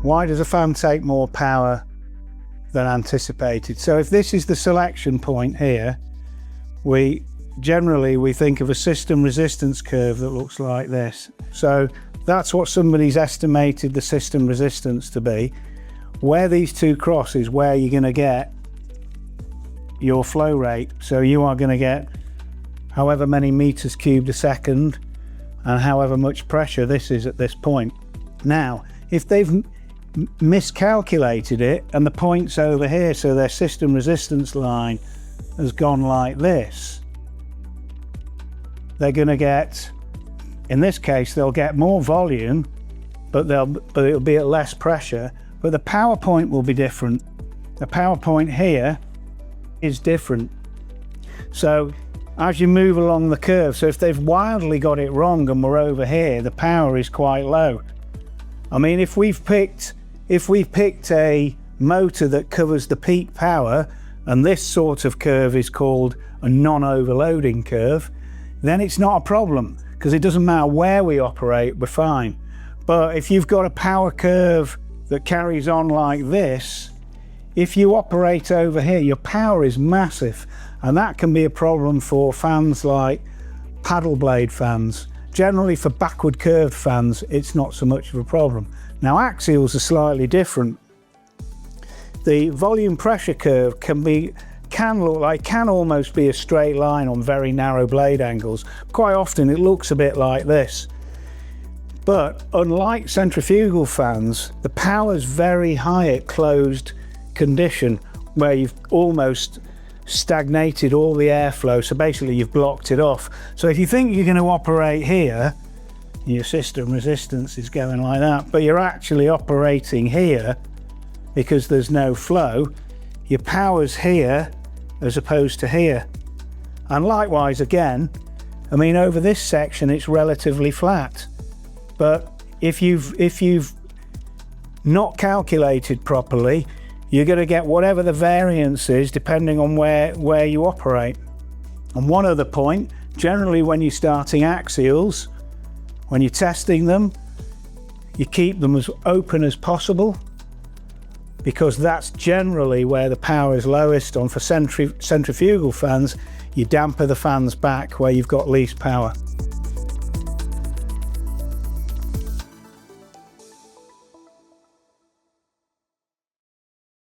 Why does a fan take more power than anticipated? So if this is the selection point here, we think of a system resistance curve that looks like this. So that's what somebody's estimated the system resistance to be. Where these two cross is where you're going to get your flow rate. So you are going to get however many meters cubed a second and however much pressure this is at this point. Now, if they've miscalculated it and the point's over here, so their system resistance line has gone like this, they're going to get, in this case, they'll get more volume, but it'll be at less pressure, but the power point will be different. The power point here is different. So as you move along the curve, so if they've wildly got it wrong and we're over here, the power is quite low. I mean, if we've picked a motor that covers the peak power, and this sort of curve is called a non-overloading curve, then it's not a problem, because it doesn't matter where we operate, we're fine. But if you've got a power curve that carries on like this, if you operate over here, your power is massive, and that can be a problem for fans like paddle blade fans. Generally for backward curved fans, it's not so much of a problem. Now axials are slightly different. The volume pressure curve can almost be a straight line on very narrow blade angles. Quite often it looks a bit like this. But unlike centrifugal fans, the power's very high at closed condition, where you've almost stagnated all the airflow, so basically you've blocked it off. So if you think you're going to operate here, your system resistance is going like that, but you're actually operating here because there's no flow, your power's here as opposed to here. And likewise again, I mean, over this section it's relatively flat, but if you've not calculated properly, you're going to get whatever the variance is depending on where you operate. And one other point, generally when you're starting axials, when you're testing them, you keep them as open as possible, because that's generally where the power is lowest. On for centrifugal fans, you damper the fans back where you've got least power.